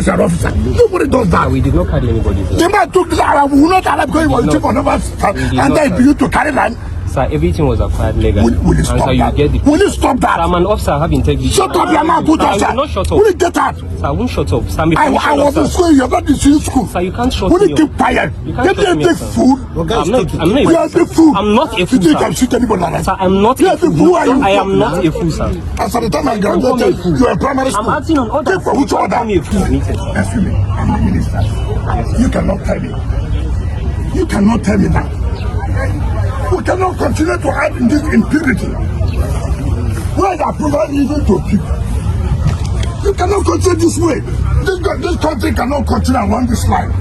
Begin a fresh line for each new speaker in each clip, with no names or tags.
as an officer. Nobody does that.
We did not carry anybody.
The man took this and we will not allow because he was chief of naval staff and then he used to carry land.
Sir, everything was acquired legally.
Will you stop that? Will you stop that?
Sir, I'm an officer, I have integrity.
Shut up, your mouth, put up, sir.
I will not shut up.
Will you get out?
Sir, I won't shut up. Sir,
I was in school, you're not in school.
Sir, you can't shut
me up. Will you keep quiet?
You can't shut me up, sir.
Food.
I'm not
you are the fool.
I'm not a fool,
you can shoot anybody like that.
Sir, I'm not a fool.
Who are you?
I am not a fool, sir.
As at the time I graduated, you were in primary school.
I'm acting on order.
For which order?
Excuse me,
I'm the minister. You cannot tell me. You cannot tell me that. We cannot continue to add in this impurity. Where the approval even to people? You cannot continue this way. This country cannot continue along this line.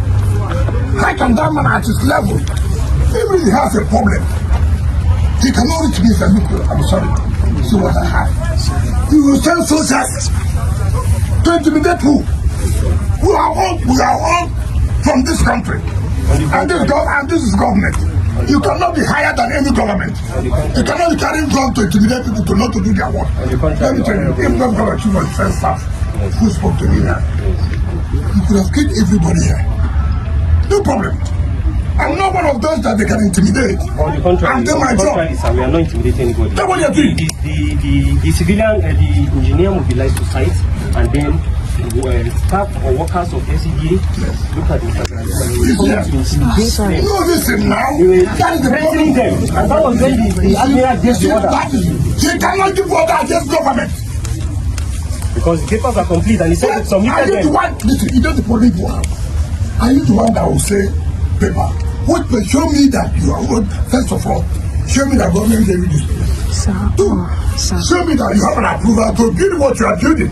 How can that man at his level, even if he has a problem, he cannot reach me and say, look, I'm sorry, see what I have. You will send soldiers to intimidate who? We are all from this country. And this is government. You cannot be higher than any government. You cannot be carrying guns to intimidate people to not to do their work. Let me tell you, if not going to was first staff who spoke to me here, you could have killed everybody here. No problem. I'm not one of those that they can intimidate. I'm doing my job.
Sir, we are not intimidating anybody.
That's what you're doing.
The civilian, the engineer mobilized to site, and then staff or workers of SED look at it.
No, listen now. That is the problem.
And that was when the admiral gave the order.
He cannot give order against government.
Because the papers are complete and he said it's submitted.
Are you the one? Listen, you know the police one. Are you the one that will say paper? What will show me that you are good? First of all, show me that government gave you this paper. Two, show me that you have an approval to build what you are building.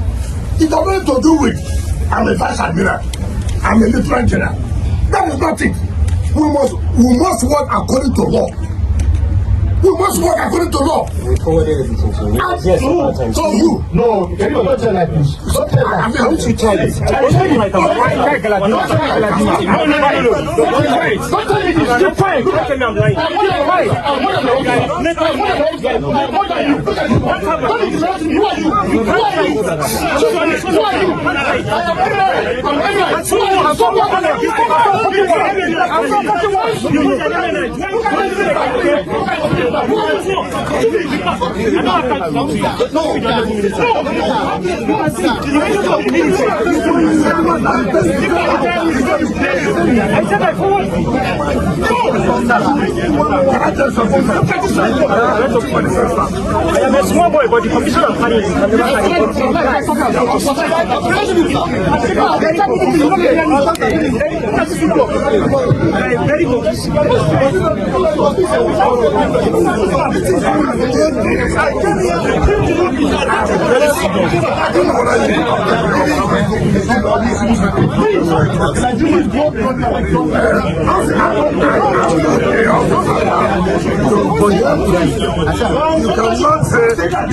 It has nothing to do with I'm a vice admiral, I'm a lieutenant general. That is not it. We must work according to law. We must work according to law.
We forwarded everything to you. Yes,
so you?
No, can you not tell like this? Don't tell like this.
Don't you tell it? Don't tell me like I'm lying. Don't tell me this. You're fine. Don't tell me I'm lying. I am a small boy, but the condition of carrying is very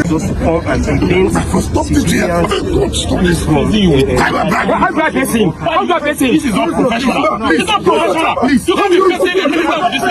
those come and complain.
Stop this.
How do I face him? How do I face him? This is not professional. This is not professional. Please, you can't be facing a minister of this.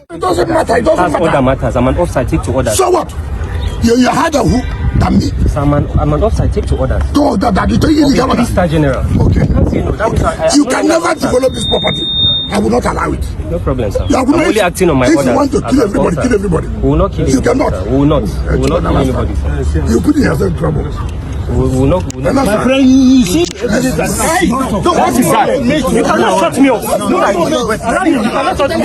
It doesn't matter.
That's all that matters. I'm an officer. I take to order.
So what? You had a who? than me.
Sir, I'm an officer. I take to orders.
To order that you take illegal order.
Three-star general.
Okay.
You can't say no. That means
You can never develop this property. I will not allow it.
No problem, sir.
You
I'm only acting on my
if
orders.
you want to kill everybody, kill everybody.
We will not kill
You
anybody,
cannot.
sir. We will not. We will not kill anybody, sir.
You put yourself in trouble.
We will not.
My
friend, you see,
what is that? You cannot shut me up. No, you cannot shut me up.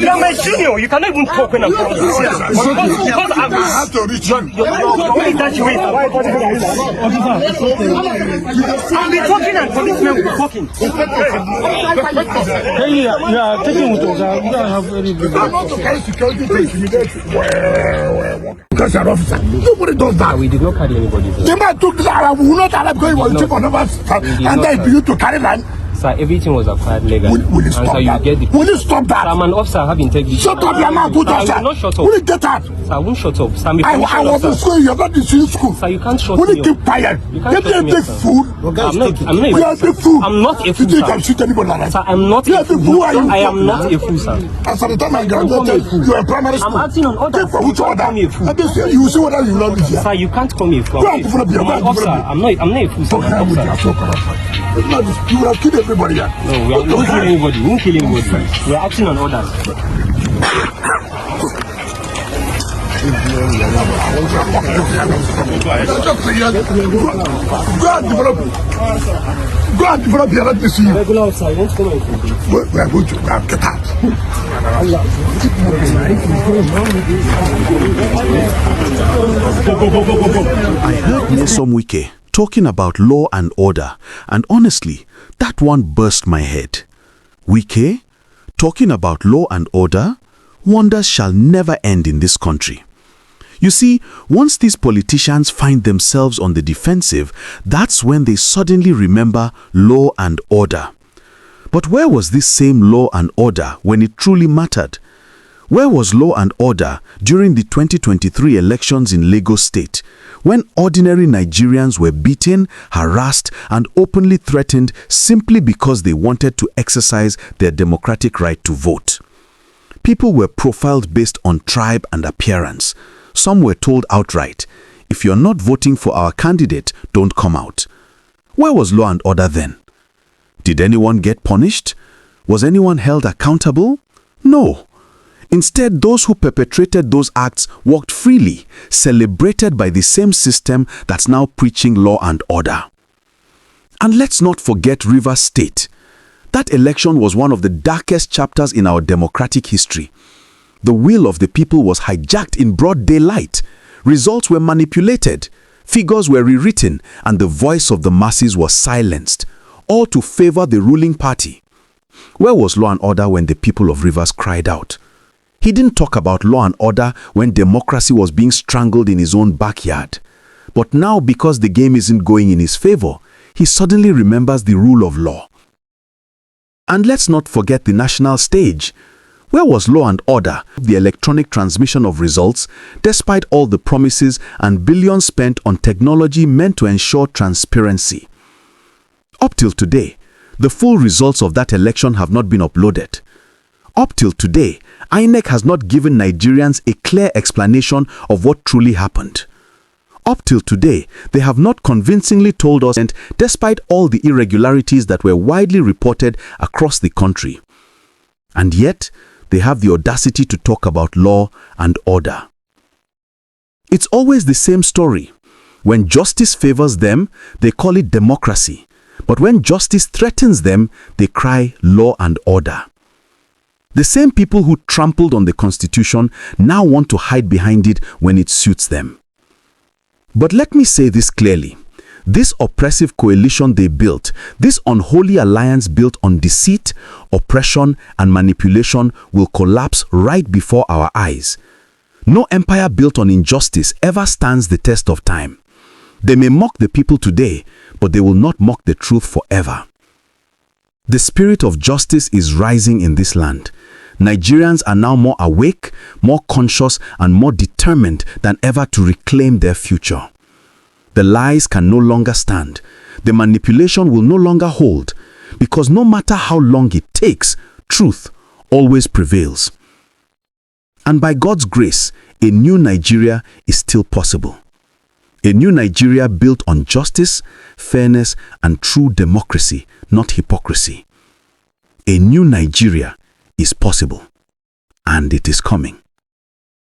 You are my junior. You cannot even talk when I'm talking. Because
I have to reach you.
Why is that you wait? I'll be talking and policemen will be talking.
hey, yeah, taking with us. We don't have any good.
I'm not to carry security to intimidate you. Because you're an officer. Nobody does that.
We did not carry anybody.
The man took that. We will not allow because he was cheap on us. And then for you to carry that.
Sir, everything was acquired legally.
Will you stop that? Will you stop that?
Sir, I'm an officer. I have integrity.
Shut up, your mouth. Good officer.
I will not shut up.
Will you get out?
Sir, I won't shut up. Sir,
I was in school. You're not in school.
Sir, you can't shut
Will
me
you
up.
keep quiet?
You can't shut me
You're
up,
a big
sir.
fool.
I'm not
You're a
a
big fool.
I'm not a fool,
You think you can
sir.
shoot anybody like that?
Sir, I'm not
You're
a fool.
Who are you?
I am not a fool, sir.
As at the time I graduated, you were in primary school.
I'm acting on orders.
Take for which
You can't
order?
call me a fool.
And this year, you will see whether you love this year.
Sir, you can't call me a fool.
Go and develop your
I'm an officer. I'm not a fool, sir. I'm an officer.
You will have killed everybody here.
No, we won't kill anybody. We won't kill anybody. We are acting on orders.
Go and develop here. Let me see you.
Regular officer, you won't come and
We are going to get out.
I heard Nyesom Wike talking about law and order, and honestly, that one burst my head. Wike, talking about law and order, wonders shall never end in this country. You see, once these politicians find themselves on the defensive, that's when they suddenly remember law and order. But where was this same law and order when it truly mattered? Where was law and order during the 2023 elections in Lagos State, when ordinary Nigerians were beaten, harassed, and openly threatened simply because they wanted to exercise their democratic right to vote? People were profiled based on tribe and appearance. Some were told outright, if you're not voting for our candidate, don't come out. Where was law and order then? Did anyone get punished? Was anyone held accountable? No. Instead, those who perpetrated those acts walked freely, celebrated by the same system that's now preaching law and order. And let's not forget Rivers State. That election was one of the darkest chapters in our democratic history. The will of the people was hijacked in broad daylight. Results were manipulated, figures were rewritten, and the voice of the masses was silenced, all to favor the ruling party. Where was law and order when the people of Rivers cried out? He didn't talk about law and order when democracy was being strangled in his own backyard. But now, because the game isn't going in his favor, he suddenly remembers the rule of law. And let's not forget the national stage. Where was law and order, the electronic transmission of results, despite all the promises and billions spent on technology meant to ensure transparency? Up till today, the full results of that election have not been uploaded. Up till today, INEC has not given Nigerians a clear explanation of what truly happened. Up till today, they have not convincingly told us, and despite all the irregularities that were widely reported across the country. And yet, they have the audacity to talk about law and order. It's always the same story. When justice favors them, they call it democracy. But when justice threatens them, they cry law and order. The same people who trampled on the Constitution now want to hide behind it when it suits them. But let me say this clearly. This oppressive coalition they built, this unholy alliance built on deceit, oppression, and manipulation will collapse right before our eyes. No empire built on injustice ever stands the test of time. They may mock the people today, but they will not mock the truth forever. The spirit of justice is rising in this land. Nigerians are now more awake, more conscious, and more determined than ever to reclaim their future. The lies can no longer stand. The manipulation will no longer hold, because no matter how long it takes, truth always prevails. And by God's grace, a new Nigeria is still possible. A new Nigeria built on justice, fairness, and true democracy, not hypocrisy. A new Nigeria is possible, and it is coming.